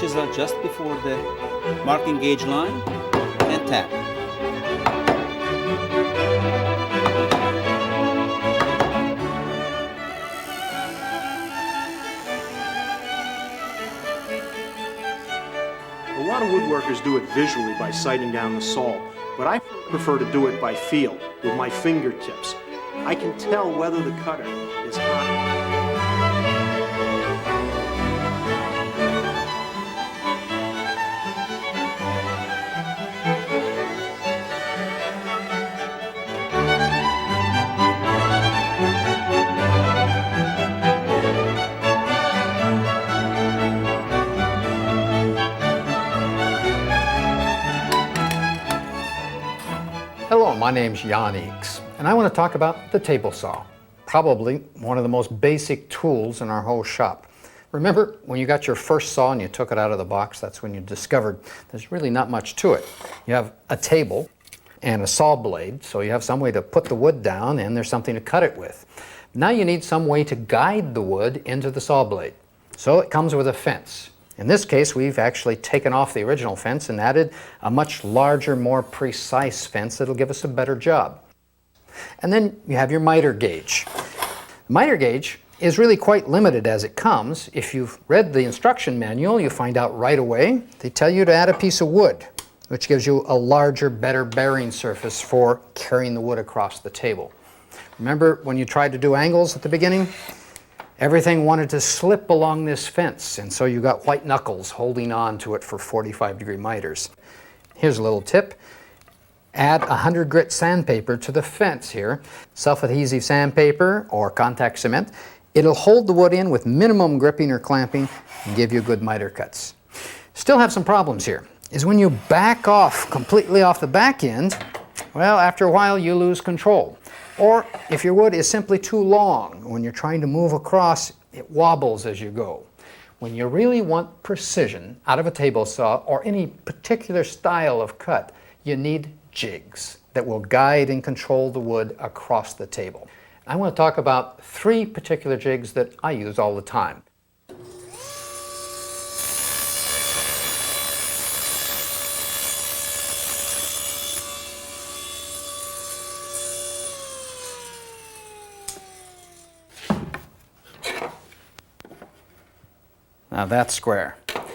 chisel just before the marking gauge line and tap. A lot of woodworkers do it visually by sighting down the saw, but I prefer to do it by feel, with my fingertips. I can tell whether the cutter is hot. Hello, my name's Jan Eeks, and I want to talk about the table saw, probably one of the most basic tools in our whole shop. Remember when you got your first saw and you took it out of the box, that's when you discovered there's really not much to it. You have a table and a saw blade, so you have some way to put the wood down and there's something to cut it with. Now you need some way to guide the wood into the saw blade. So it comes with a fence. In this case, we've actually taken off the original fence and added a much larger, more precise fence that'll give us a better job. And then you have your miter gauge. The miter gauge is really quite limited as it comes. If you've read the instruction manual, you find out right away. They tell you to add a piece of wood, which gives you a larger, better bearing surface for carrying the wood across the table. Remember when you tried to do angles at the beginning? Everything wanted to slip along this fence, and so you got white knuckles holding on to it for 45-degree miters. Here's a little tip. Add 100 grit sandpaper to the fence here, self-adhesive sandpaper or contact cement. It'll hold the wood in with minimum gripping or clamping and give you good miter cuts. Still have some problems here, is when you back off completely off the back end, well, after a while you lose control. Or if your wood is simply too long, when you're trying to move across, it wobbles as you go. When you really want precision out of a table saw or any particular style of cut, you need jigs that will guide and control the wood across the table. I want to talk about 3 particular jigs that I use all the time. Now that's square. And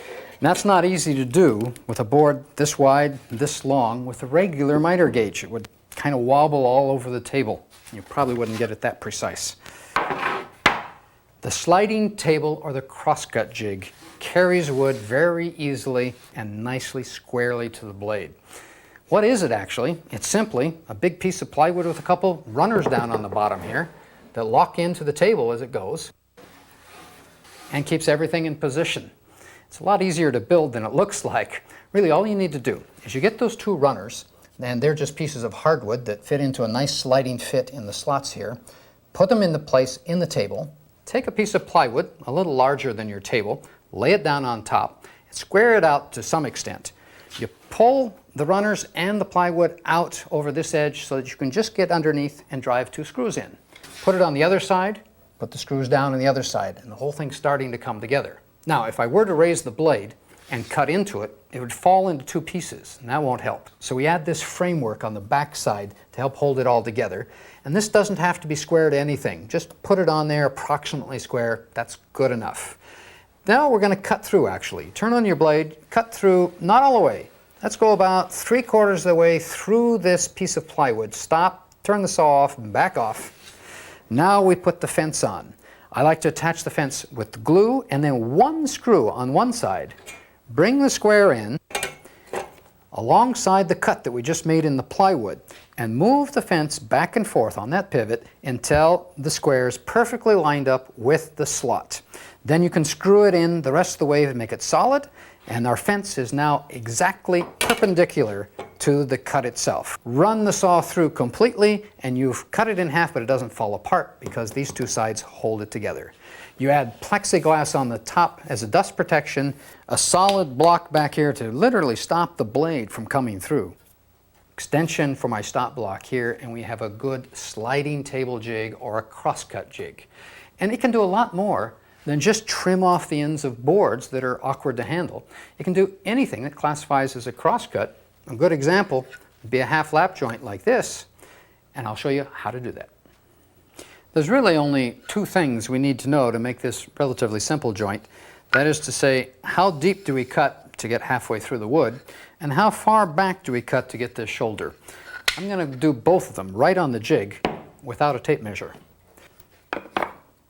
that's not easy to do with a board this wide, this long, with a regular miter gauge. It would kind of wobble all over the table. You probably wouldn't get it that precise. The sliding table or the crosscut jig carries wood very easily and nicely squarely to the blade. What is it actually? It's simply a big piece of plywood with a couple runners down on the bottom here that lock into the table as it goes and keeps everything in position. It's a lot easier to build than it looks like. Really, all you need to do is you get those 2 runners, and they're just pieces of hardwood that fit into a nice sliding fit in the slots here. Put them into place in the table. Take a piece of plywood, a little larger than your table, lay it down on top, and square it out to some extent. You pull the runners and the plywood out over this edge so that you can just get underneath and drive 2 screws in. Put it on the other side, put the screws down on the other side, and the whole thing's starting to come together. Now, if I were to raise the blade and cut into it, it would fall into 2 pieces, and that won't help. So we add this framework on the back side to help hold it all together. And this doesn't have to be square to anything. Just put it on there approximately square. That's good enough. Now we're going to cut through, actually. Turn on your blade, cut through, not all the way. Let's go about 3/4 of the way through this piece of plywood. Stop, turn the saw off, and back off. Now we put the fence on. I like to attach the fence with glue and then 1 screw on one side. Bring the square in alongside the cut that we just made in the plywood and move the fence back and forth on that pivot until the square is perfectly lined up with the slot. Then you can screw it in the rest of the way to make it solid, and our fence is now exactly perpendicular to the cut itself. Run the saw through completely and you've cut it in half, but it doesn't fall apart because these 2 sides hold it together. You add plexiglass on the top as a dust protection, a solid block back here to literally stop the blade from coming through. Extension for my stop block here, and we have a good sliding table jig or a crosscut jig. And it can do a lot more than just trim off the ends of boards that are awkward to handle. You can do anything that classifies as a crosscut. A good example would be a half lap joint like this, and I'll show you how to do that. There's really only two things we need to know to make this relatively simple joint. That is to say, how deep do we cut to get halfway through the wood, and how far back do we cut to get this shoulder. I'm going to do both of them right on the jig without a tape measure.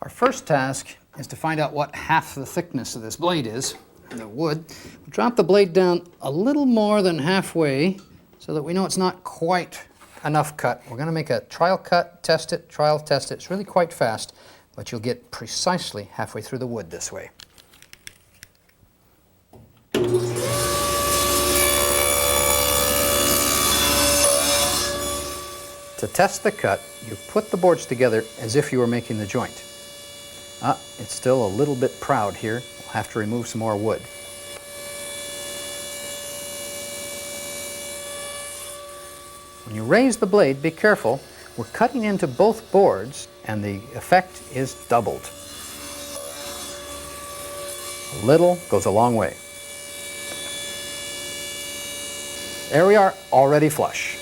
Our first task is to find out what half the thickness of this blade is, the wood. We'll drop the blade down a little more than halfway so that we know it's not quite enough cut. We're going to make a trial cut, test it, trial, test it. It's really quite fast, but you'll get precisely halfway through the wood this way. To test the cut, you put the boards together as if you were making the joint. It's still a little bit proud here. We'll have to remove some more wood. When you raise the blade, be careful. We're cutting into both boards and the effect is doubled. A little goes a long way. There we are, already flush.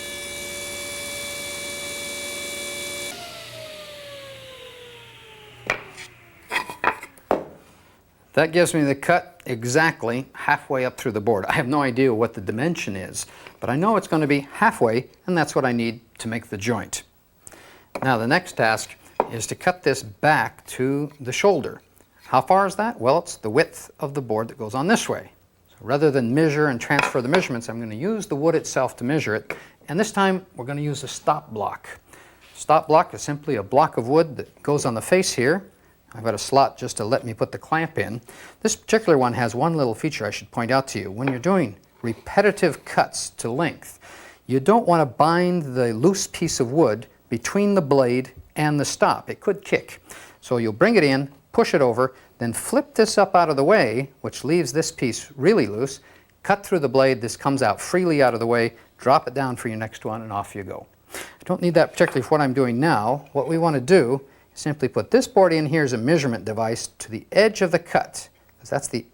That gives me the cut exactly halfway up through the board. I have no idea what the dimension is, but I know it's going to be halfway, and that's what I need to make the joint. Now the next task is to cut this back to the shoulder. How far is that? Well, it's the width of the board that goes on this way. So rather than measure and transfer the measurements, I'm going to use the wood itself to measure it, and this time we're going to use a stop block. Stop block is simply a block of wood that goes on the face here. I've got a slot just to let me put the clamp in. This particular one has one little feature I should point out to you. When you're doing repetitive cuts to length, you don't want to bind the loose piece of wood between the blade and the stop. It could kick. So you'll bring it in, push it over, then flip this up out of the way, which leaves this piece really loose, cut through the blade, this comes out freely out of the way, drop it down for your next one, and off you go. I don't need that particularly for what I'm doing now. What we want to do, simply put this board in here as a measurement device to the edge of the cut, because that's the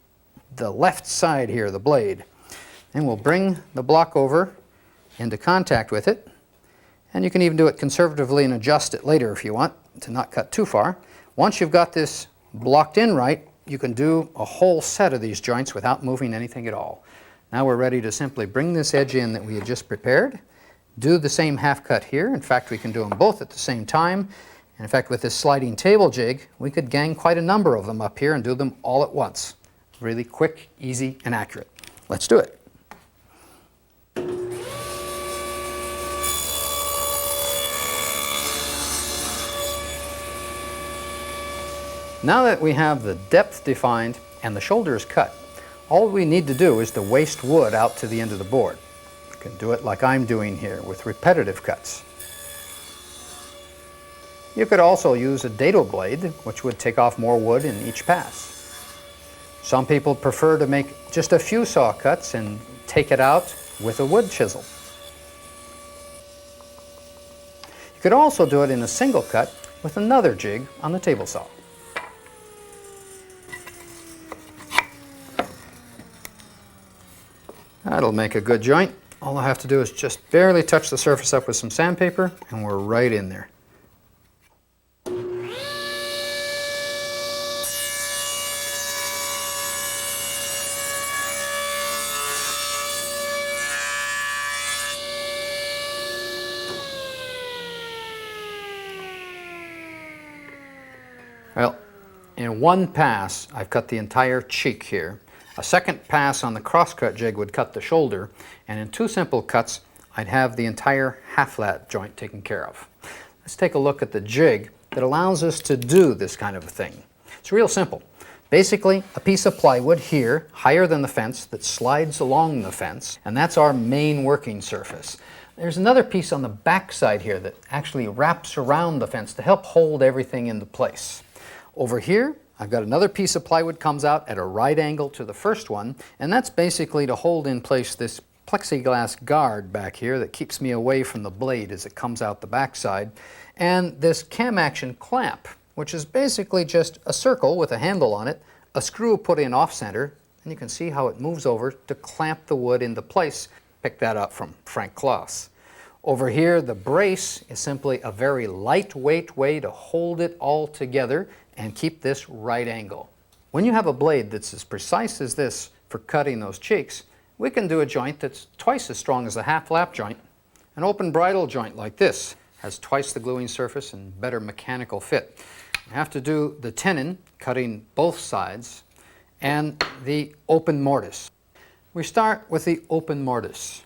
left side here, the blade. And we'll bring the block over into contact with it. And you can even do it conservatively and adjust it later if you want to not cut too far. Once you've got this blocked in right, you can do a whole set of these joints without moving anything at all. Now we're ready to simply bring this edge in that we had just prepared, do the same half cut here. In fact, we can do them both at the same time. In fact, with this sliding table jig, we could gang quite a number of them up here and do them all at once. Really quick, easy, and accurate. Let's do it. Now that we have the depth defined and the shoulders cut, all we need to do is to waste wood out to the end of the board. You can do it like I'm doing here with repetitive cuts. You could also use a dado blade, which would take off more wood in each pass. Some people prefer to make just a few saw cuts and take it out with a wood chisel. You could also do it in a single cut with another jig on the table saw. That'll make a good joint. All I have to do is just barely touch the surface up with some sandpaper and we're right in there. Well, in one pass, I've cut the entire cheek here. A second pass on the crosscut jig would cut the shoulder, and in two simple cuts, I'd have the entire half-flat joint taken care of. Let's take a look at the jig that allows us to do this kind of a thing. It's real simple. Basically, a piece of plywood here, higher than the fence, that slides along the fence, and that's our main working surface. There's another piece on the back side here that actually wraps around the fence to help hold everything into place. Over here, I've got another piece of plywood comes out at a right angle to the first one, and that's basically to hold in place this plexiglass guard back here that keeps me away from the blade as it comes out the backside, and this cam action clamp which is basically just a circle with a handle on it, a screw put in off-center, and you can see how it moves over to clamp the wood into place. Pick that up from Frank Klaus. Over here, the brace is simply a very lightweight way to hold it all together and keep this right angle. When you have a blade that's as precise as this for cutting those cheeks, we can do a joint that's twice as strong as a half lap joint. An open bridle joint like this has twice the gluing surface and better mechanical fit. You have to do the tenon, cutting both sides, and the open mortise. We start with the open mortise.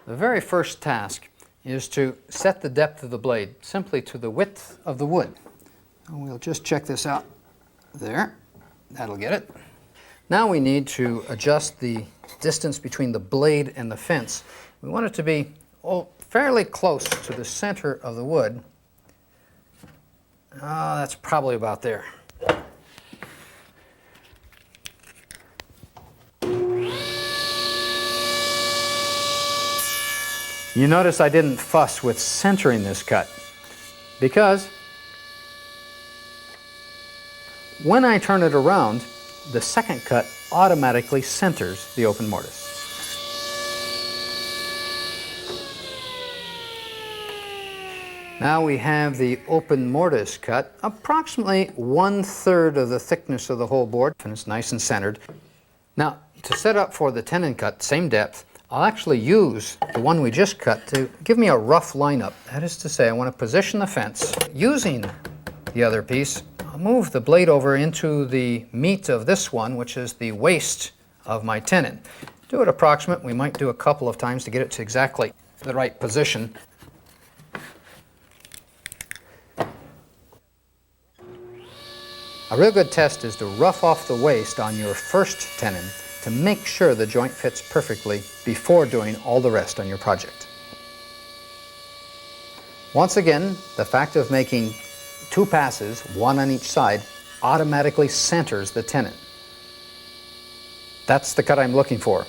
The very first task is to set the depth of the blade simply to the width of the wood. And we'll just check this out. There, that'll get it. Now we need to adjust the distance between the blade and the fence. We want it to be fairly close to the center of the wood. That's probably about there. You notice I didn't fuss with centering this cut because when I turn it around, the second cut automatically centers the open mortise. Now we have the open mortise cut, approximately 1/3 of the thickness of the whole board, and it's nice and centered. Now, to set up for the tenon cut, same depth, I'll actually use the one we just cut to give me a rough lineup. That is to say, I want to position the fence. Using the other piece, I'll move the blade over into the meat of this one, which is the waist of my tenon. Do it approximate. We might do a couple of times to get it to exactly the right position. A real good test is to rough off the waist on your first tenon to make sure the joint fits perfectly before doing all the rest on your project. Once again, the fact of making 2 passes, 1 on each side, automatically centers the tenon. That's the cut I'm looking for.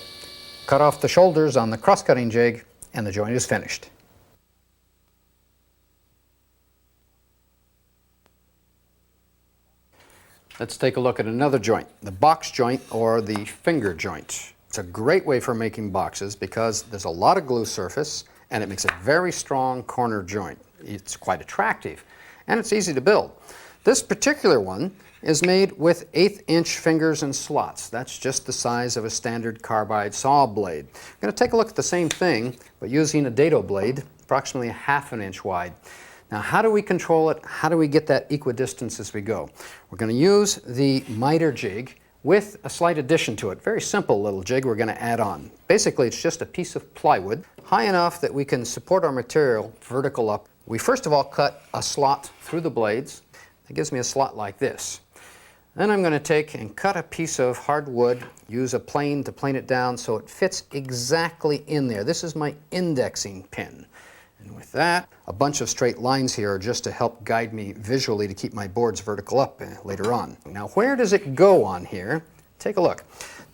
Cut off the shoulders on the cross-cutting jig and the joint is finished. Let's take a look at another joint, the box joint or the finger joint. It's a great way for making boxes because there's a lot of glue surface and it makes a very strong corner joint. It's quite attractive and it's easy to build. This particular one is made with 1/8" fingers and slots. That's just the size of a standard carbide saw blade. I'm going to take a look at the same thing but using a dado blade, approximately 1/2 inch wide. Now, how do we control it? How do we get that equidistance as we go? We're going to use the miter jig with a slight addition to it. Very simple little jig we're going to add on. Basically, it's just a piece of plywood high enough that we can support our material vertical up. We first of all cut a slot through the blades. That gives me a slot like this. Then I'm going to take and cut a piece of hardwood, use a plane to plane it down so it fits exactly in there. This is my indexing pin. And with that, a bunch of straight lines here are just to help guide me visually to keep my boards vertical up later on. Now, where does it go on here? Take a look.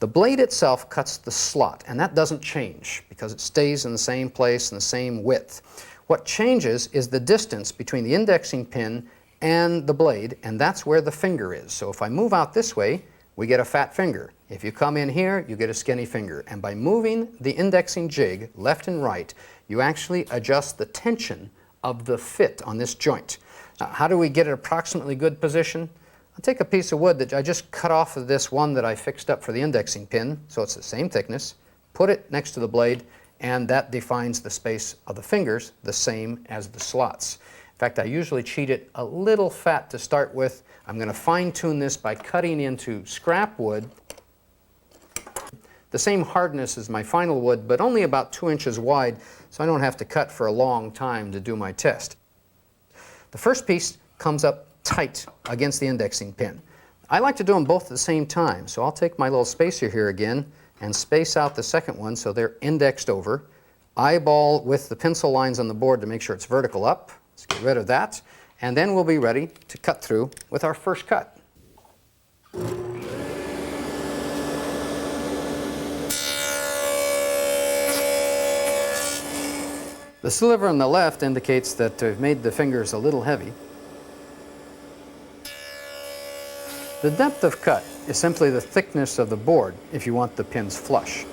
The blade itself cuts the slot, and that doesn't change because it stays in the same place and the same width. What changes is the distance between the indexing pin and the blade, and that's where the finger is. So if I move out this way, we get a fat finger. If you come in here, you get a skinny finger. And by moving the indexing jig left and right, you actually adjust the tension of the fit on this joint. Now, how do we get an approximately good position? I'll take a piece of wood that I just cut off of this one that I fixed up for the indexing pin, so it's the same thickness, put it next to the blade, and that defines the space of the fingers, the same as the slots. In fact, I usually cheat it a little fat to start with. I'm going to fine-tune this by cutting into scrap wood, the same hardness as my final wood, but only about 2 inches wide, so I don't have to cut for a long time to do my test. The first piece comes up tight against the indexing pin. I like to do them both at the same time, so I'll take my little spacer here again and space out the second one so they're indexed over. Eyeball with the pencil lines on the board to make sure it's vertical up. Let's get rid of that, and then we'll be ready to cut through with our first cut. The sliver on the left indicates that I've made the fingers a little heavy. The depth of cut is simply the thickness of the board if you want the pins flush.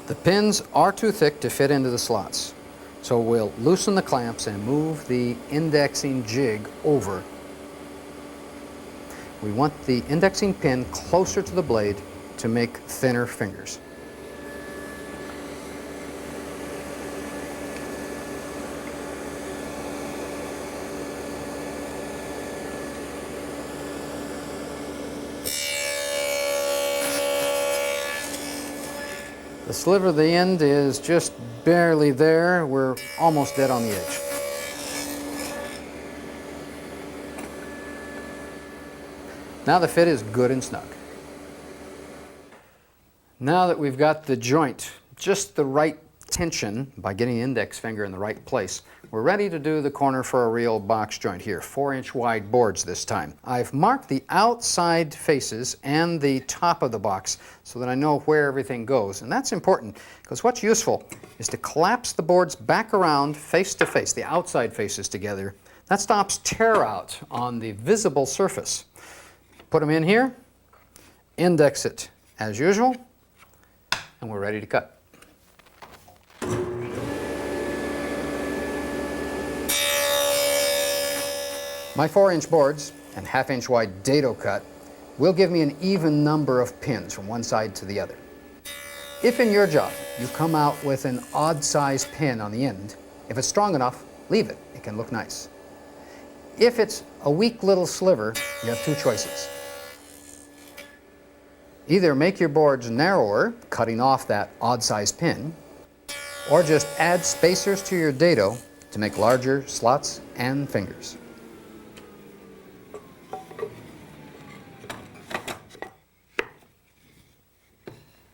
The pins are too thick to fit into the slots, so we'll loosen the clamps and move the indexing jig over. We want the indexing pin closer to the blade to make thinner fingers. The sliver of the end is just barely there. We're almost dead on the edge. Now the fit is good and snug. Now that we've got the joint just the right tension by getting the index finger in the right place, we're ready to do the corner for a real box joint here. 4-inch wide boards this time. I've marked the outside faces and the top of the box so that I know where everything goes. And that's important because what's useful is to collapse the boards back around face to face, the outside faces together. That stops tear out on the visible surface. Put them in here, index it as usual, and we're ready to cut. My 4-inch boards and 1/2-inch wide dado cut will give me an even number of pins from one side to the other. If in your job you come out with an odd size pin on the end, if it's strong enough, leave it. It can look nice. If it's a weak little sliver, you have two choices. Either make your boards narrower, cutting off that odd size pin, or just add spacers to your dado to make larger slots and fingers.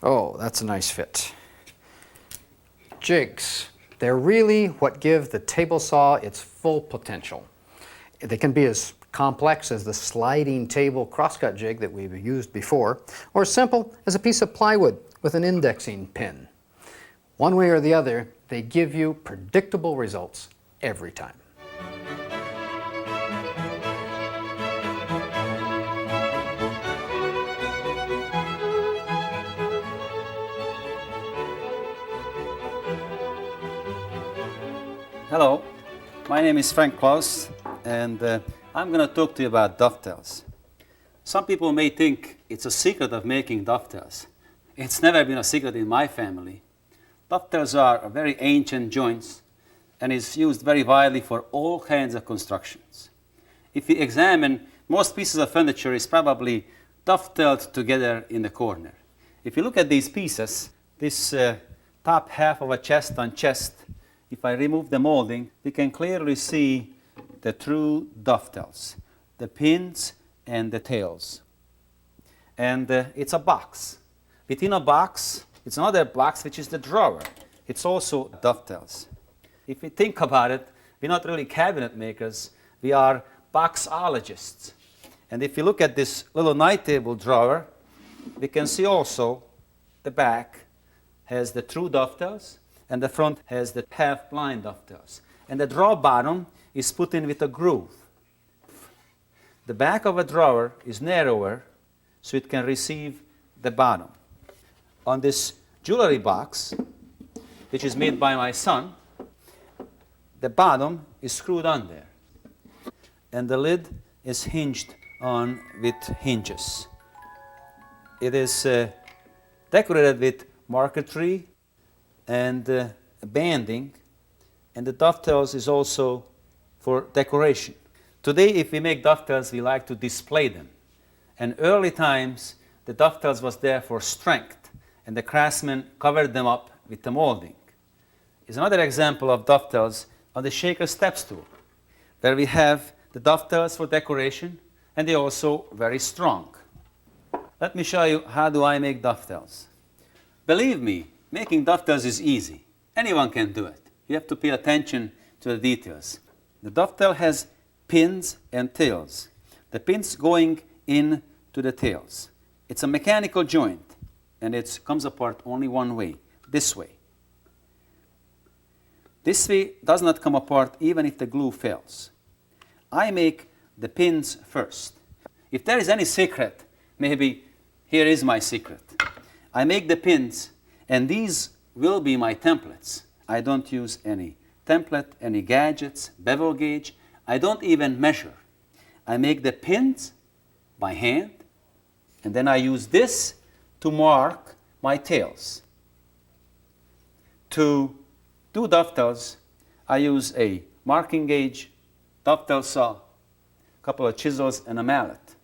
Oh, that's a nice fit. Jigs. They're really what give the table saw its full potential. They can be as complex as the sliding table crosscut jig that we've used before, or as simple as a piece of plywood with an indexing pin. One way or the other, they give you predictable results every time. Hello, my name is Frank Klaus, and I'm going to talk to you about dovetails. Some people may think it's a secret of making dovetails. It's never been a secret in my family. Dovetails are very ancient joints and is used very widely for all kinds of constructions. If you examine, most pieces of furniture is probably dovetailed together in the corner. If you look at these pieces, this top half of a chest on chest, if I remove the molding, we can clearly see the true dovetails, the pins and the tails. And it's a box. Within a box, it's another box which is the drawer. It's also dovetails. If we think about it, we're not really cabinet makers, we are boxologists. And if you look at this little night table drawer, we can see also the back has the true dovetails, and the front has the half-blind dovetails. And the drawer bottom is put in with a groove. The back of a drawer is narrower, so it can receive the bottom. On this jewelry box, which is made by my son, the bottom is screwed on there. And the lid is hinged on with hinges. It is decorated with marquetry and banding, and the dovetails is also for decoration. Today, if we make dovetails, we like to display them. And early times, the dovetails was there for strength, and the craftsmen covered them up with the molding. Is another example of dovetails on the shaker step stool, where we have the dovetails for decoration, and they're also very strong. Let me show you how do I make dovetails. Believe me, making dovetails is easy. Anyone can do it. You have to pay attention to the details. The dovetail has pins and tails. The pins going in to the tails. It's a mechanical joint, and it comes apart only one way, this way. This way does not come apart even if the glue fails. I make the pins first. If there is any secret, maybe here is my secret. I make the pins, and these will be my templates. I don't use any template, any gadgets, bevel gauge. I don't even measure. I make the pins by hand, and then I use this to mark my tails. To do dovetails, I use a marking gauge, dovetail saw, a couple of chisels, and a mallet.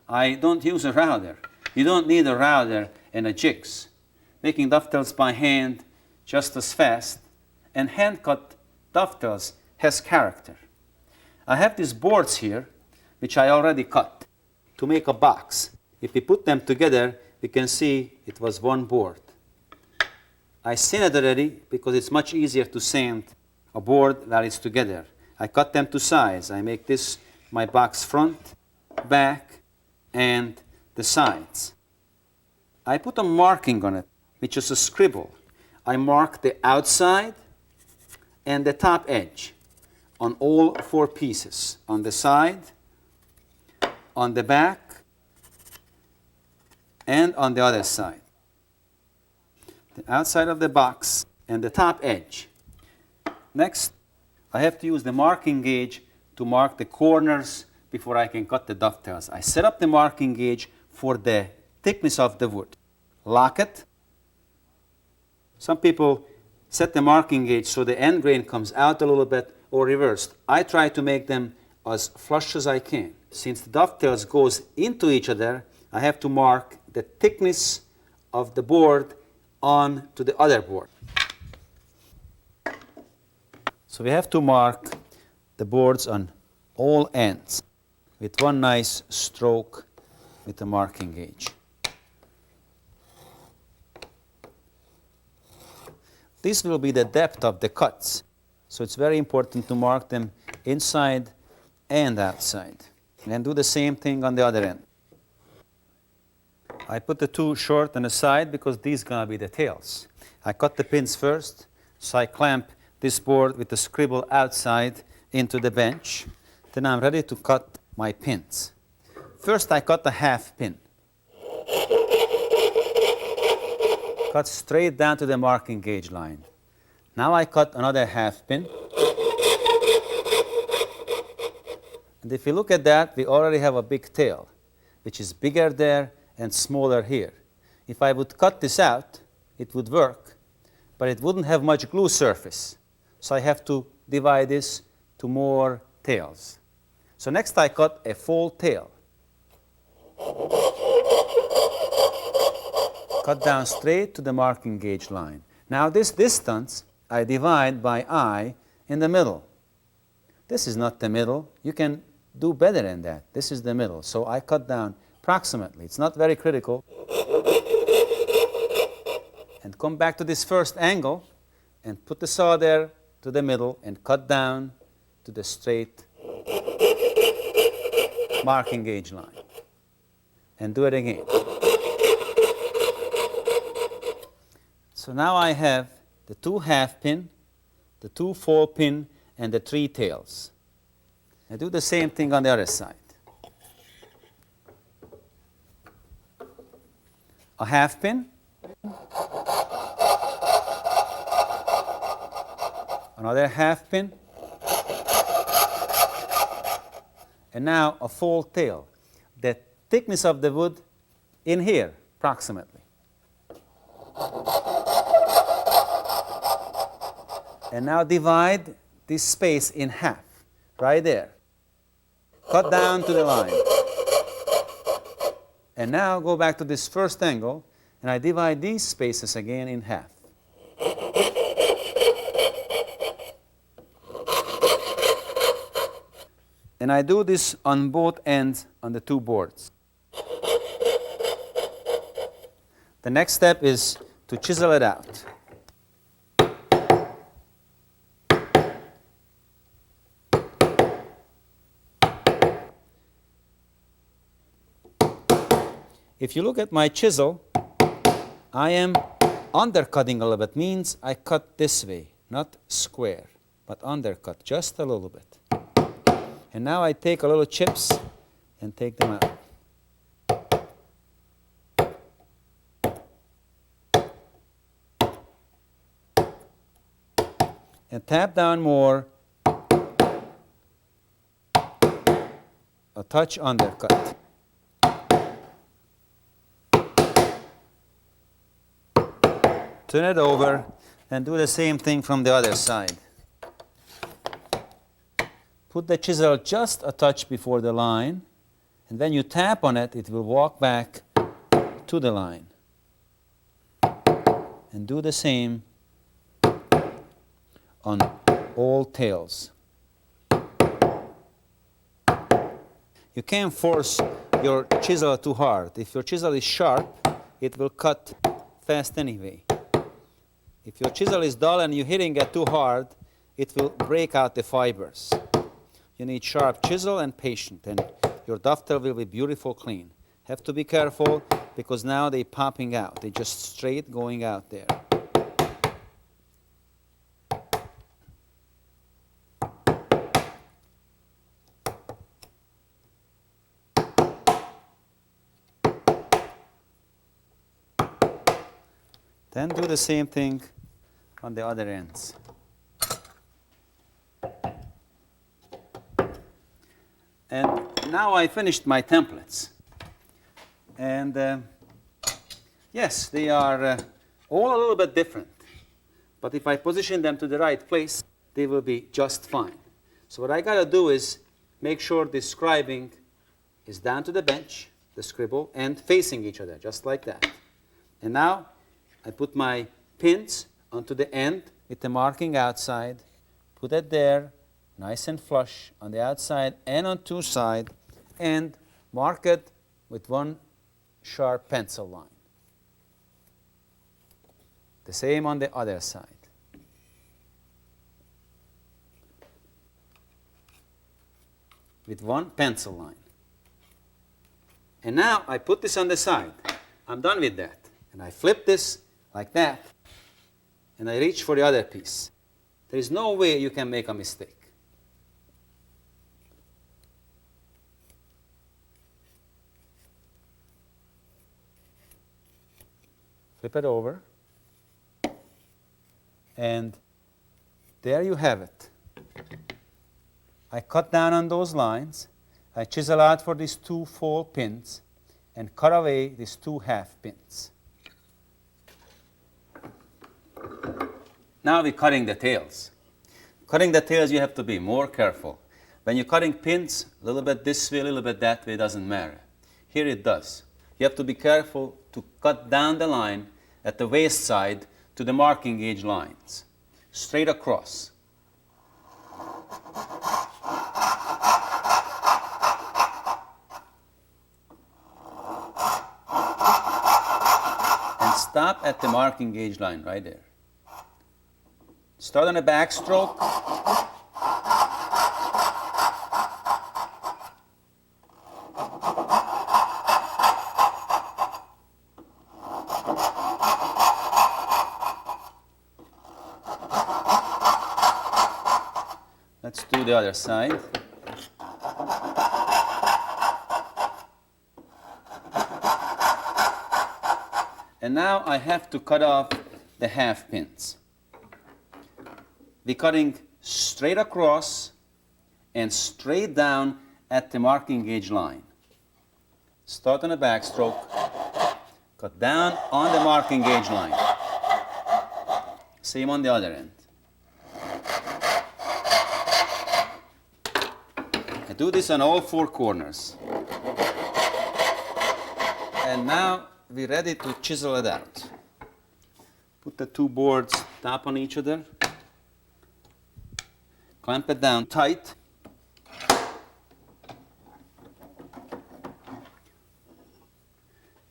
I don't use a router. You don't need a router and a jigs. Making dovetails by hand just as fast, and hand-cut dovetails has character. I have these boards here, which I already cut to make a box. If we put them together, we can see it was one board. I sanded already because it's much easier to sand a board while it's together. I cut them to size. I make this my box front, back, and the sides. I put a marking on it, which is a scribble. I mark the outside and the top edge on all four pieces, on the side, on the back, and on the other side. The outside of the box and the top edge. Next, I have to use the marking gauge to mark the corners before I can cut the dovetails. I set up the marking gauge for the thickness of the wood. Lock it. Some people set the marking gauge so the end grain comes out a little bit or reversed. I try to make them as flush as I can. Since the dovetails goes into each other, I have to mark the thickness of the board on to the other board. So we have to mark the boards on all ends with one nice stroke with the marking gauge. This will be the depth of the cuts. So it's very important to mark them inside and outside. And do the same thing on the other end. I put the two short on the side because these are going to be the tails. I cut the pins first, so I clamp this board with the scribble outside into the bench. Then I'm ready to cut my pins. First I cut a half pin. Cut straight down to the marking gauge line. Now I cut another half pin. And if you look at that, we already have a big tail, which is bigger there and smaller here. If I would cut this out, it would work, but it wouldn't have much glue surface. So I have to divide this to more tails. So next I cut a full tail. Cut down straight to the marking gauge line. Now this distance I divide by I in the middle. This is not the middle. You can do better than that. This is the middle. So I cut down approximately. It's not very critical. And come back to this first angle and put the saw there to the middle and cut down to the straight marking gauge line. And do it again. So now I have the two half pin, the two full pin, and the three tails. I do the same thing on the other side. A half pin, another half pin, and now a full tail. The thickness of the wood in here, approximately. And now divide this space in half, right there. Cut down to the line. And now go back to this first angle, and I divide these spaces again in half. And I do this on both ends on the two boards. The next step is to chisel it out. If you look at my chisel, I am undercutting a little bit. Means I cut this way, not square, but undercut just a little bit. And now I take a little chips and take them out. And tap down more, a touch undercut. Turn it over and do the same thing from the other side. Put the chisel just a touch before the line, and when you tap on it, it will walk back to the line. And do the same on all tails. You can't force your chisel too hard. If your chisel is sharp, it will cut fast anyway. If your chisel is dull and you're hitting it too hard, it will break out the fibers. You need sharp chisel and patient, and your dovetail will be beautiful clean. Have to be careful because now they're popping out. They're just straight going out there. Then do the same thing on the other ends. And now I finished my templates. And yes, they are all a little bit different. But if I position them to the right place, they will be just fine. So what I got to do is make sure the scribing is down to the bench, the scribble, and facing each other, just like that. And now I put my pins onto the end with the marking outside, put it there, nice and flush on the outside and on two sides, and mark it with one sharp pencil line. The same on the other side. With one pencil line. And now I put this on the side. I'm done with that. And I flip this like that, and I reach for the other piece. There is no way you can make a mistake. Flip it over, and there you have it. I cut down on those lines, I chisel out for these two full pins, and cut away these two half pins. Now we're cutting the tails. Cutting the tails, you have to be more careful. When you're cutting pins, a little bit this way, a little bit that way, doesn't matter. Here it does. You have to be careful to cut down the line at the waist side to the marking gauge lines, straight across. And stop at the marking gauge line right there. Start on a backstroke. Let's do the other side. And now I have to cut off the half pins. We're cutting straight across and straight down at the marking gauge line. Start on a backstroke, cut down on the marking gauge line. Same on the other end. I do this on all four corners. And now we're ready to chisel it out. Put the two boards top on each other. Clamp it down tight.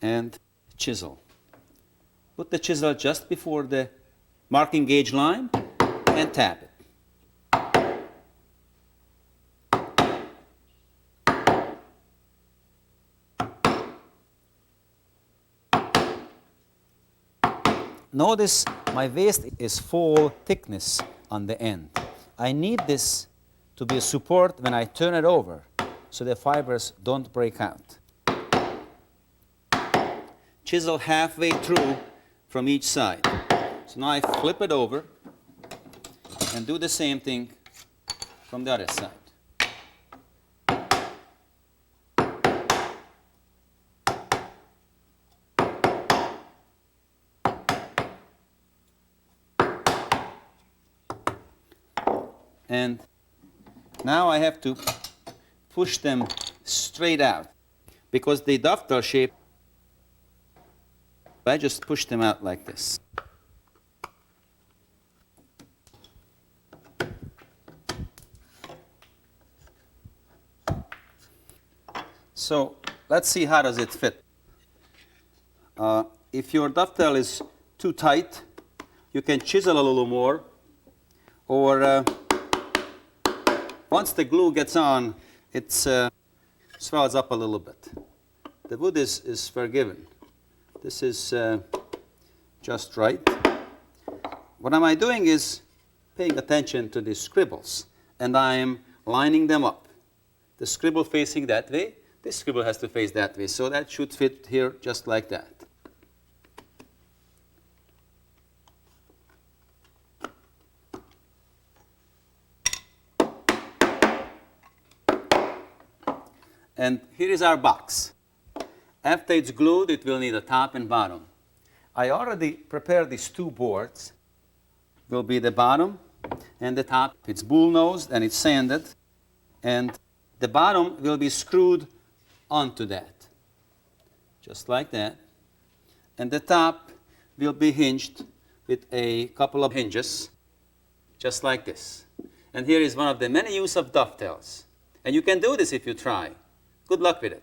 And chisel. Put the chisel just before the marking gauge line and tap it. Notice my waist is full thickness on the end. I need this to be a support when I turn it over so the fibers don't break out. Chisel halfway through from each side. So now I flip it over and do the same thing from the other side. And now I have to push them straight out because the dovetail shape, I just push them out like this. So let's see how does it fit. If your dovetail is too tight, you can chisel a little more, or once the glue gets on, it swells up a little bit. The wood is forgiven. This is just right. What am I doing is paying attention to the scribbles, and I am lining them up. The scribble facing that way, this scribble has to face that way, so that should fit here just like that. And here is our box. After it's glued, it will need a top and bottom. I already prepared these two boards. Will be the bottom and the top. It's bull-nosed and it's sanded. And the bottom will be screwed onto that, just like that. And the top will be hinged with a couple of hinges, just like this. And here is one of the many uses of dovetails. And you can do this if you try. Good luck with it.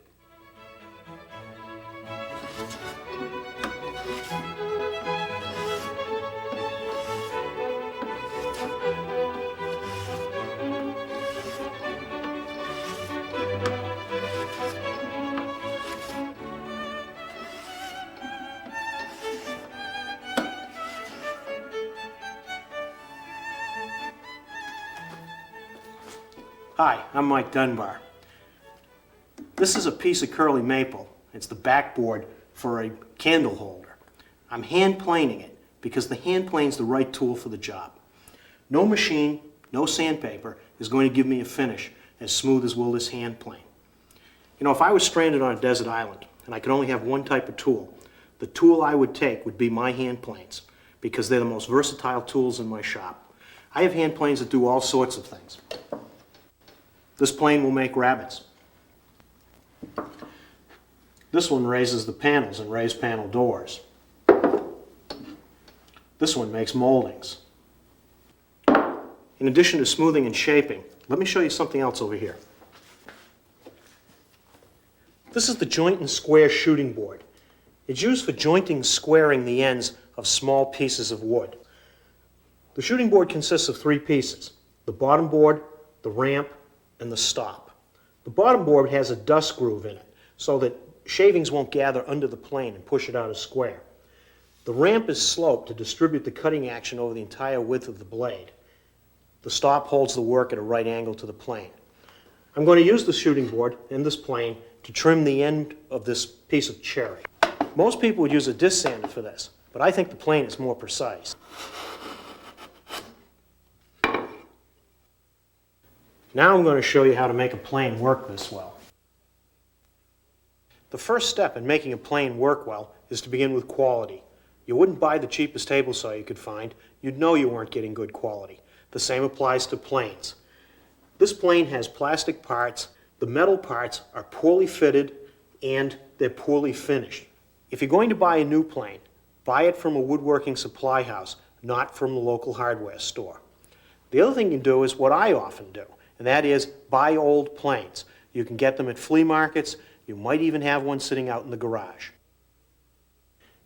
Hi, I'm Mike Dunbar. This is a piece of curly maple. It's the backboard for a candle holder. I'm hand planing it because the hand plane's the right tool for the job. No machine, no sandpaper is going to give me a finish as smooth as will this hand plane. You know, if I was stranded on a desert island and I could only have one type of tool, the tool I would take would be my hand planes because they're the most versatile tools in my shop. I have hand planes that do all sorts of things. This plane will make rabbits. This one raises the panels and raised panel doors. This one makes moldings. In addition to smoothing and shaping, let me show you something else over here. This is the joint and square shooting board. It's used for jointing and squaring the ends of small pieces of wood. The shooting board consists of three pieces: the bottom board, the ramp, and the stop. The bottom board has a dust groove in it so that shavings won't gather under the plane and push it out a square. The ramp is sloped to distribute the cutting action over the entire width of the blade. The stop holds the work at a right angle to the plane. I'm going to use the shooting board and this plane to trim the end of this piece of cherry. Most people would use a disc sander for this, but I think the plane is more precise. Now I'm going to show you how to make a plane work this well. The first step in making a plane work well is to begin with quality. You wouldn't buy the cheapest table saw you could find. You'd know you weren't getting good quality. The same applies to planes. This plane has plastic parts. The metal parts are poorly fitted and they're poorly finished. If you're going to buy a new plane, buy it from a woodworking supply house, not from the local hardware store. The other thing you can do is what I often do, and that is buy old planes. You can get them at flea markets. You might even have one sitting out in the garage.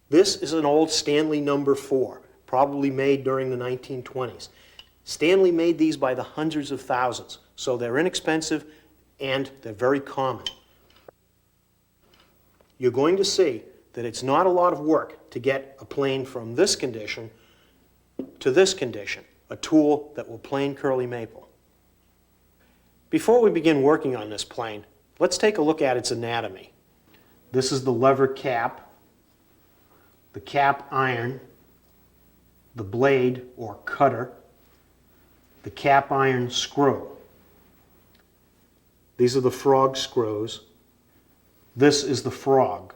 This is an old Stanley No. 4, probably made during the 1920s. Stanley made these by the hundreds of thousands, so they're inexpensive and they're very common. You're going to see that it's not a lot of work to get a plane from this condition to this condition, a tool that will plane curly maple. Before we begin working on this plane, let's take a look at its anatomy. This is the lever cap, the cap iron, the blade or cutter, the cap iron screw. These are the frog screws. This is the frog.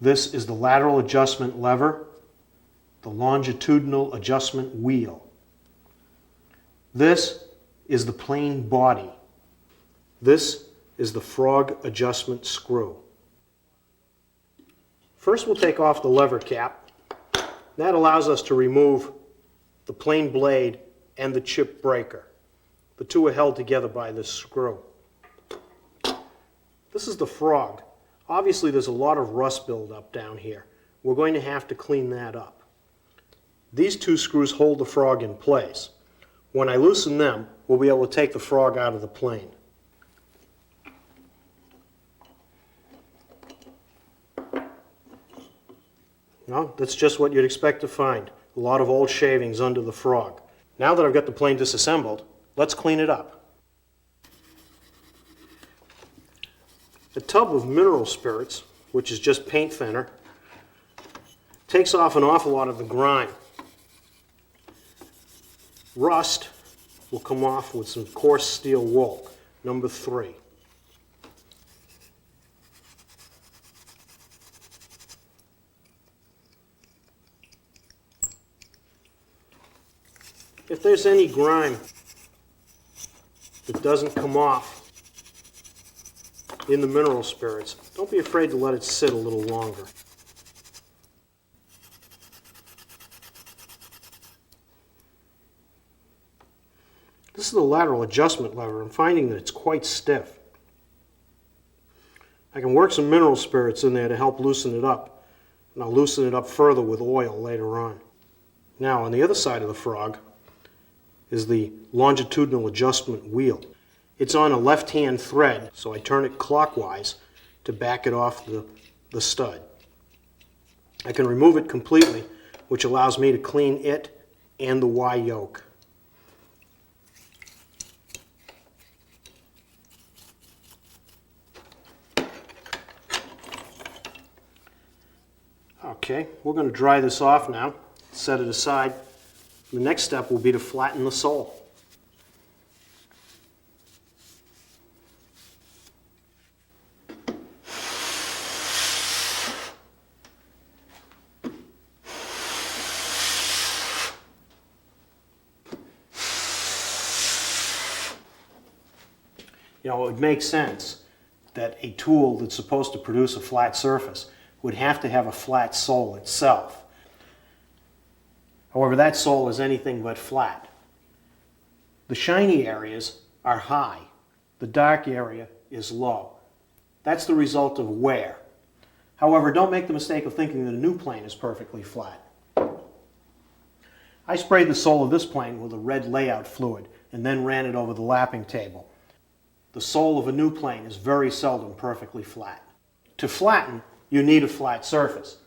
This is the lateral adjustment lever, the longitudinal adjustment wheel. This is the plane body. This is the frog adjustment screw. First we'll take off the lever cap. That allows us to remove the plane blade and the chip breaker. The two are held together by this screw. This is the frog. Obviously there's a lot of rust buildup down here. We're going to have to clean that up. These two screws hold the frog in place. When I loosen them, we'll be able to take the frog out of the plane. Well, that's just what you'd expect to find. A lot of old shavings under the frog. Now that I've got the plane disassembled, let's clean it up. A tub of mineral spirits, which is just paint thinner, takes off an awful lot of the grime. Rust will come off with some coarse steel wool, number 3. If there's any grime that doesn't come off in the mineral spirits, don't be afraid to let it sit a little longer. This is the lateral adjustment lever. I'm finding that it's quite stiff. I can work some mineral spirits in there to help loosen it up, and I'll loosen it up further with oil later on. Now, on the other side of the frog is the longitudinal adjustment wheel. It's on a left-hand thread, so I turn it clockwise to back it off the stud. I can remove it completely, which allows me to clean it and the Y yoke. Okay, we're going to dry this off now, set it aside. The next step will be to flatten the sole. You know, it would make sense that a tool that's supposed to produce a flat surface would have to have a flat sole itself. However, that sole is anything but flat. The shiny areas are high. The dark area is low. That's the result of wear. However, don't make the mistake of thinking that a new plane is perfectly flat. I sprayed the sole of this plane with a red layout fluid and then ran it over the lapping table. The sole of a new plane is very seldom perfectly flat. To flatten, you need a flat surface.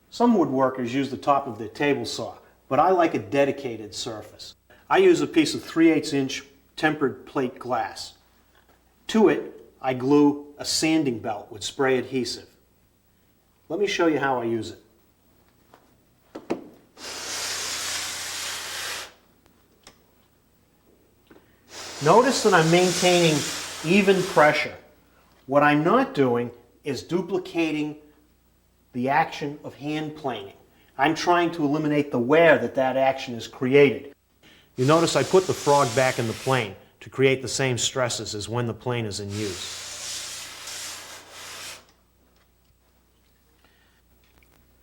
Some woodworkers use the top of their table saw, but I like a dedicated surface. I use a piece of 3/8" tempered plate glass. To it, I glue a sanding belt with spray adhesive. Let me show you how I use it. Notice that I'm maintaining even pressure. What I'm not doing is duplicating the action of hand planing. I'm trying to eliminate the wear that action has created. You notice I put the frog back in the plane to create the same stresses as when the plane is in use.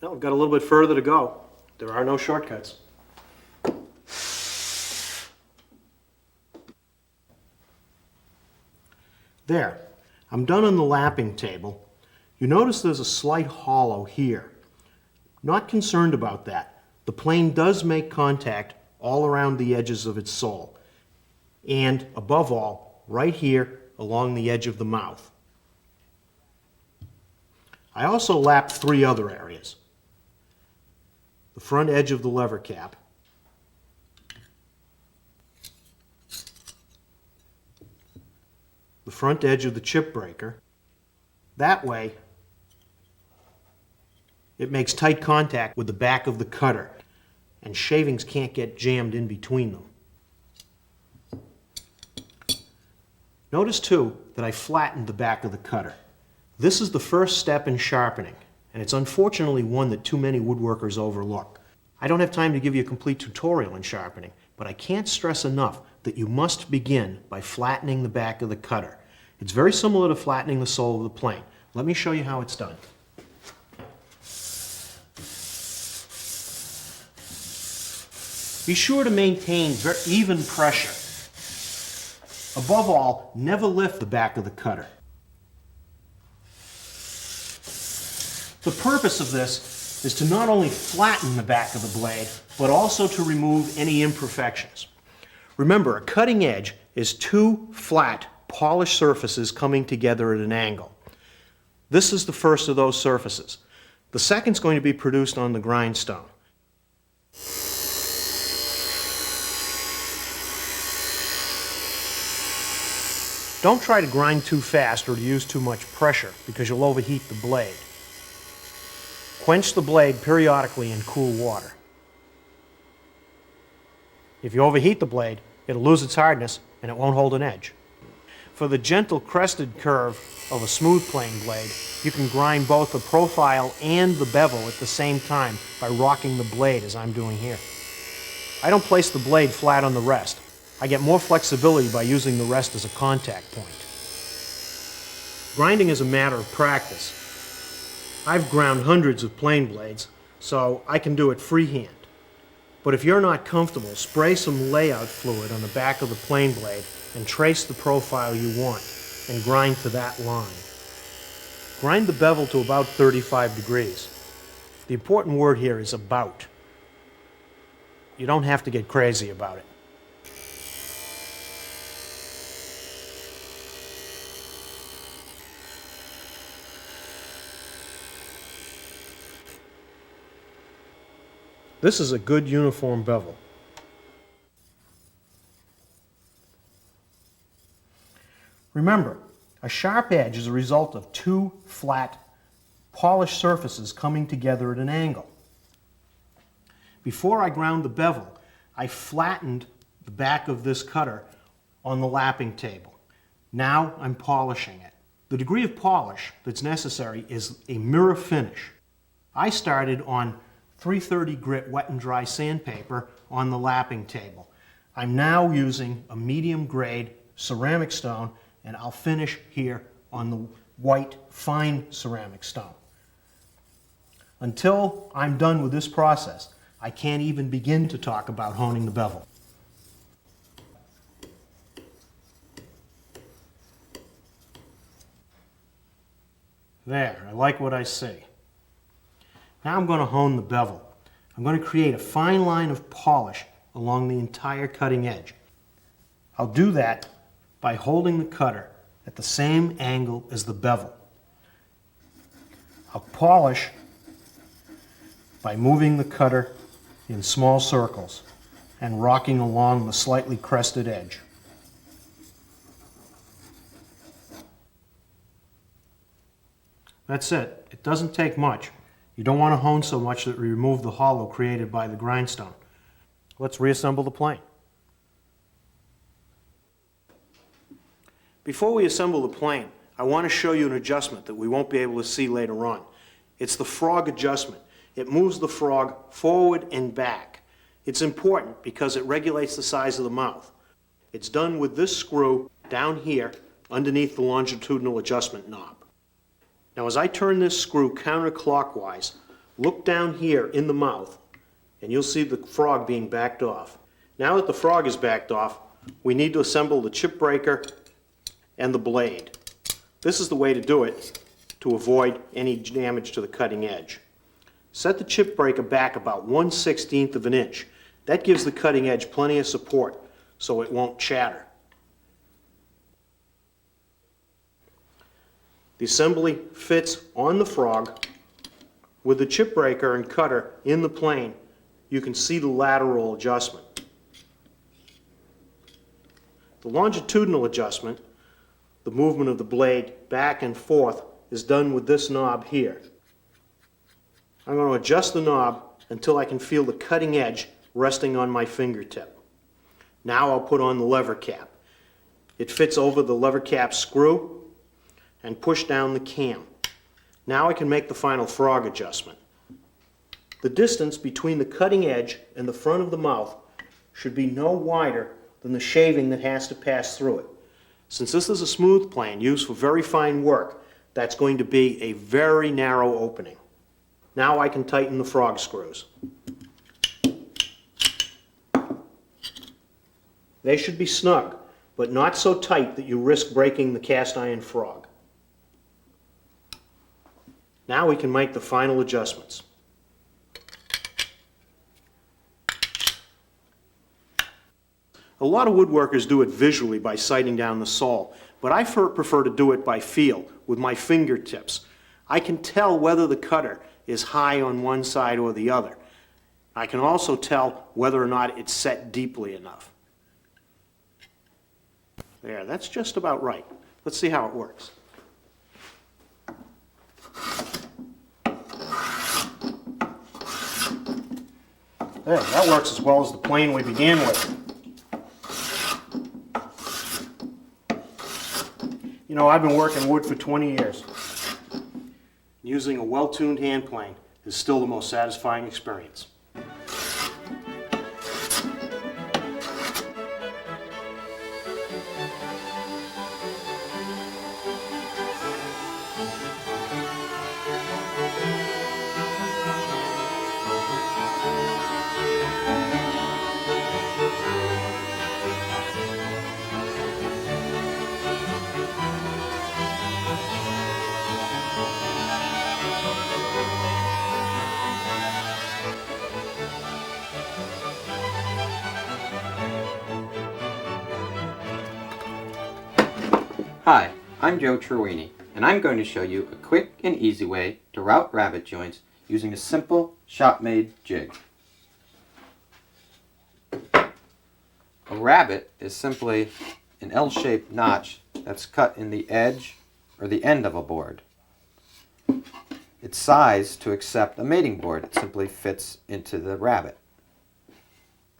Now we've got a little bit further to go. There are no shortcuts. There, I'm done on the lapping table. You notice there's a slight hollow here. Not concerned about that. The plane does make contact all around the edges of its sole, and above all, right here along the edge of the mouth. I also lapped 3 other areas. The front edge of the lever cap, the front edge of the chip breaker. That way, it makes tight contact with the back of the cutter, and shavings can't get jammed in between them. Notice too that I flattened the back of the cutter. This is the first step in sharpening, and it's unfortunately one that too many woodworkers overlook. I don't have time to give you a complete tutorial in sharpening, but I can't stress enough that you must begin by flattening the back of the cutter. It's very similar to flattening the sole of the plane. Let me show you how it's done. Be sure to maintain very even pressure. Above all, never lift the back of the cutter. The purpose of this is to not only flatten the back of the blade, but also to remove any imperfections. Remember, a cutting edge is two flat, polished surfaces coming together at an angle. This is the first of those surfaces. The second's going to be produced on the grindstone. Don't try to grind too fast or to use too much pressure because you'll overheat the blade. Quench the blade periodically in cool water. If you overheat the blade, it'll lose its hardness and it won't hold an edge. For the gentle crested curve of a smooth plane blade, you can grind both the profile and the bevel at the same time by rocking the blade as I'm doing here. I don't place the blade flat on the rest. I get more flexibility by using the rest as a contact point. Grinding is a matter of practice. I've ground hundreds of plane blades, so I can do it freehand. But if you're not comfortable, spray some layout fluid on the back of the plane blade and trace the profile you want and grind to that line. Grind the bevel to about 35 degrees. The important word here is about. You don't have to get crazy about it. This is a good uniform bevel. Remember, a sharp edge is a result of two flat, polished surfaces coming together at an angle. Before I ground the bevel, I flattened the back of this cutter on the lapping table. Now I'm polishing it. The degree of polish that's necessary is a mirror finish. I started on 330 grit wet and dry sandpaper on the lapping table. I'm now using a medium grade ceramic stone, and I'll finish here on the white fine ceramic stone. Until I'm done with this process, I can't even begin to talk about honing the bevel. There, I like what I see. Now I'm going to hone the bevel. I'm going to create a fine line of polish along the entire cutting edge. I'll do that by holding the cutter at the same angle as the bevel. I'll polish by moving the cutter in small circles and rocking along the slightly crested edge. That's it. It doesn't take much. You don't want to hone so much that we remove the hollow created by the grindstone. Let's reassemble the plane. Before we assemble the plane, I want to show you an adjustment that we won't be able to see later on. It's the frog adjustment. It moves the frog forward and back. It's important because it regulates the size of the mouth. It's done with this screw down here underneath the longitudinal adjustment knob. Now as I turn this screw counterclockwise, look down here in the mouth and you'll see the frog being backed off. Now that the frog is backed off, we need to assemble the chip breaker and the blade. This is the way to do it to avoid any damage to the cutting edge. Set the chip breaker back about 1/16 of an inch. That gives the cutting edge plenty of support so it won't chatter. The assembly fits on the frog. With the chip breaker and cutter in the plane, you can see the lateral adjustment. The longitudinal adjustment the movement of the blade back and forth is done with this knob here. I'm going to adjust the knob until I can feel the cutting edge resting on my fingertip. Now I'll put on the lever cap. It fits over the lever cap screw and push down the cam. Now I can make the final frog adjustment. The distance between the cutting edge and the front of the mouth should be no wider than the shaving that has to pass through it. Since this is a smooth plane used for very fine work, that's going to be a very narrow opening. Now I can tighten the frog screws. They should be snug, but not so tight that you risk breaking the cast iron frog. Now we can make the final adjustments. A lot of woodworkers do it visually by sighting down the saw, but I prefer to do it by feel, with my fingertips. I can tell whether the cutter is high on one side or the other. I can also tell whether or not it's set deeply enough. There, that's just about right. Let's see how it works. There, that works as well as the plane we began with. You know, I've been working wood for 20 years. Using a well-tuned hand plane is still the most satisfying experience. Hi, I'm Joe Truini, and I'm going to show you a quick and easy way to route rabbet joints using a simple shop-made jig. A rabbet is simply an L-shaped notch that's cut in the edge or the end of a board. It's sized to accept a mating board. It simply fits into the rabbet.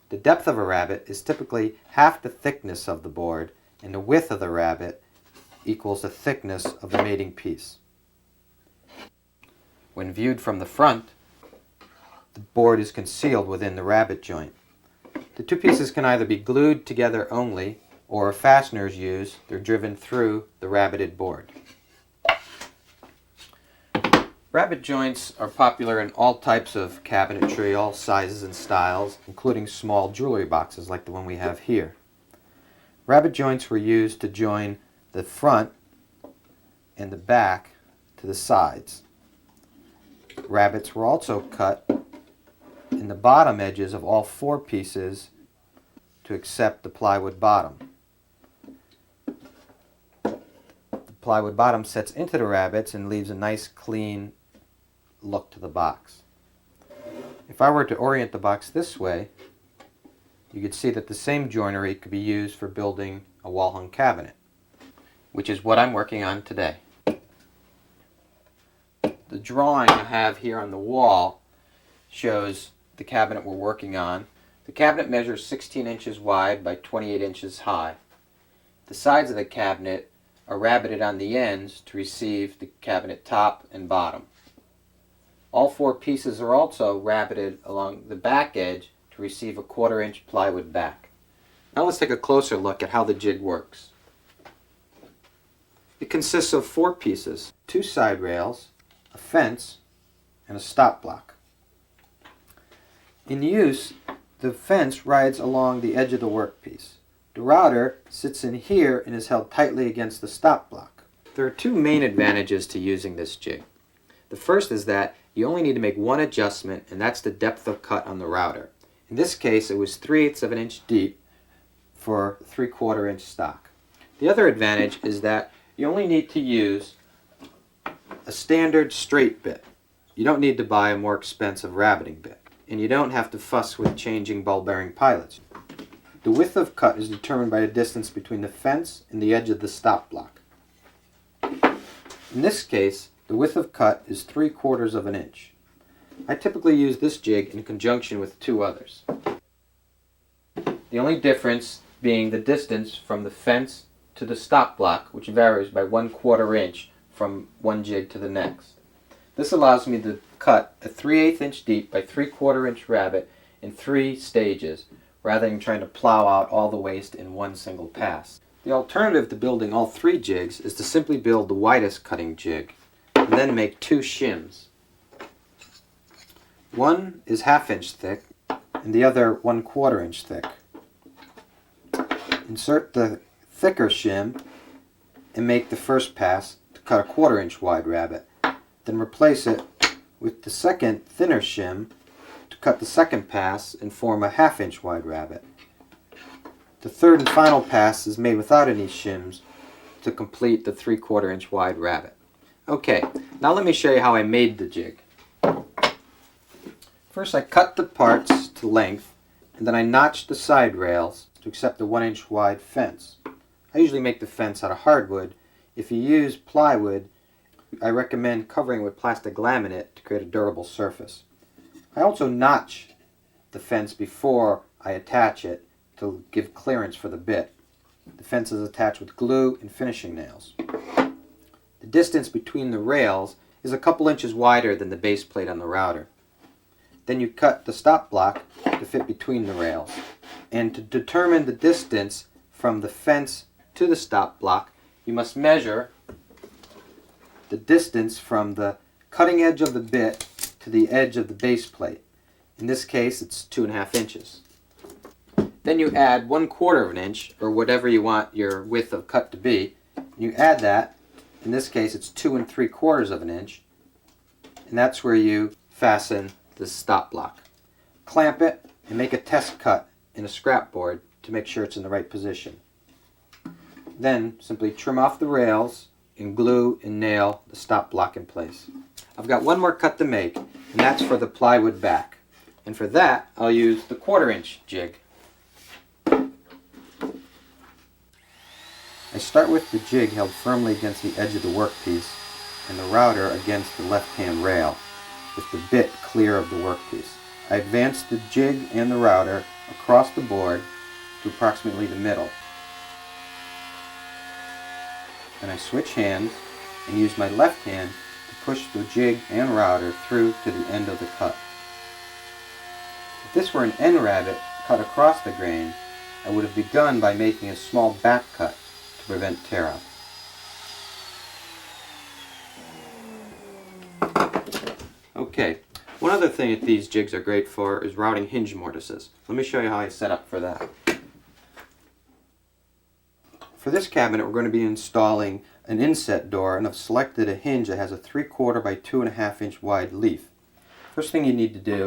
The depth of a rabbet is typically half the thickness of the board, and the width of the rabbet equals the thickness of the mating piece. When viewed from the front, the board is concealed within the rabbet joint. The two pieces can either be glued together only, or if fasteners used, they're driven through the rabbeted board. Rabbet joints are popular in all types of cabinetry, all sizes and styles, including small jewelry boxes like the one we have here. Rabbet joints were used to join the front and the back to the sides. Rabbets were also cut in the bottom edges of all four pieces to accept the plywood bottom. The plywood bottom sets into the rabbets and leaves a nice clean look to the box. If I were to orient the box this way, you could see that the same joinery could be used for building a wall-hung cabinet, which is what I'm working on today. The drawing I have here on the wall shows the cabinet we're working on. The cabinet measures 16 inches wide by 28 inches high. The sides of the cabinet are rabbeted on the ends to receive the cabinet top and bottom. All four pieces are also rabbeted along the back edge to receive a 1/4 inch plywood back. Now let's take a closer look at how the jig works. It consists of 4 pieces, 2 side rails, a fence, and a stop block. In use, the fence rides along the edge of the workpiece. The router sits in here and is held tightly against the stop block. There are 2 main advantages to using this jig. The first is that you only need to make one adjustment, and that's the depth of cut on the router. In this case, it was 3/8 of an inch deep for 3/4 inch stock. The other advantage is that you only need to use a standard straight bit. You don't need to buy a more expensive rabbeting bit, and you don't have to fuss with changing ball bearing pilots. The width of cut is determined by the distance between the fence and the edge of the stop block. In this case, the width of cut is 3/4 of an inch. I typically use this jig in conjunction with two others. The only difference being the distance from the fence to the stop block, which varies by 1/4 inch from one jig to the next. This allows me to cut a 3/8 inch deep by 3/4 inch rabbet in 3 stages, rather than trying to plow out all the waste in one single pass. The alternative to building all 3 jigs is to simply build the widest cutting jig, and then make 2 shims. One is 1/2 inch thick, and the other 1/4 inch thick. Insert the thicker shim and make the first pass to cut a 1/4 inch wide rabbet. Then replace it with the second thinner shim to cut the second pass and form a 1/2 inch wide rabbet. The third and final pass is made without any shims to complete the 3/4 inch wide rabbet. Okay, now let me show you how I made the jig. First I cut the parts to length, and then I notched the side rails to accept the 1 inch wide fence. I usually make the fence out of hardwood. If you use plywood, I recommend covering with plastic laminate to create a durable surface. I also notch the fence before I attach it to give clearance for the bit. The fence is attached with glue and finishing nails. The distance between the rails is a couple inches wider than the base plate on the router. Then you cut the stop block to fit between the rails. And to determine the distance from the fence to the stop block, you must measure the distance from the cutting edge of the bit to the edge of the base plate. In this case, it's 2.5 inches. Then you add 1/4 of an inch, or whatever you want your width of cut to be. You add that. In this case, it's 2 3/4 of an inch. And that's where you fasten the stop block. Clamp it and make a test cut in a scrap board to make sure it's in the right position. Then simply trim off the rails and glue and nail the stop block in place. I've got one more cut to make, and that's for the plywood back. And for that, I'll use the 1/4 inch jig. I start with the jig held firmly against the edge of the workpiece and the router against the left-hand rail, with the bit clear of the workpiece. I advance the jig and the router across the board to approximately the middle. Then I switch hands and use my left hand to push the jig and router through to the end of the cut. If this were an end rabbet cut across the grain, I would have begun by making a small back cut to prevent tear-up. Okay, one other thing that these jigs are great for is routing hinge mortises. Let me show you how I set up for that. For this cabinet, we're going to be installing an inset door, and I've selected a hinge that has a 3/4 by 2.5 inch wide leaf. First thing you need to do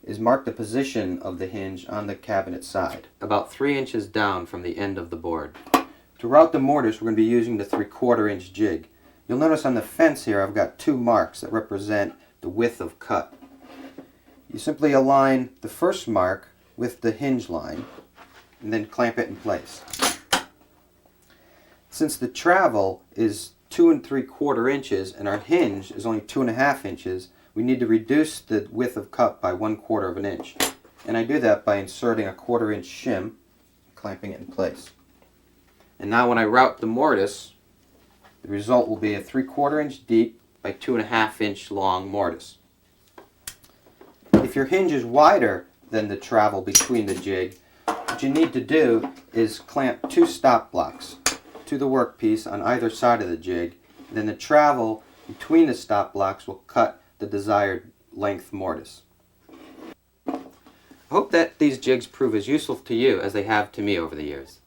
is mark the position of the hinge on the cabinet side, about 3 inches down from the end of the board. To route the mortise, we're going to be using the 3/4 inch jig. You'll notice on the fence here I've got 2 marks that represent the width of cut. You simply align the first mark with the hinge line and then clamp it in place. Since the travel is 2 3/4 inches and our hinge is only 2.5 inches, we need to reduce the width of cut by 1/4 of an inch. And I do that by inserting a 1/4 inch shim and clamping it in place. And now when I route the mortise, the result will be a 3/4 inch deep by 2.5 inch long mortise. If your hinge is wider than the travel between the jig, what you need to do is clamp 2 stop blocks to the workpiece on either side of the jig, and then the travel between the stop blocks will cut the desired length mortise. I hope that these jigs prove as useful to you as they have to me over the years.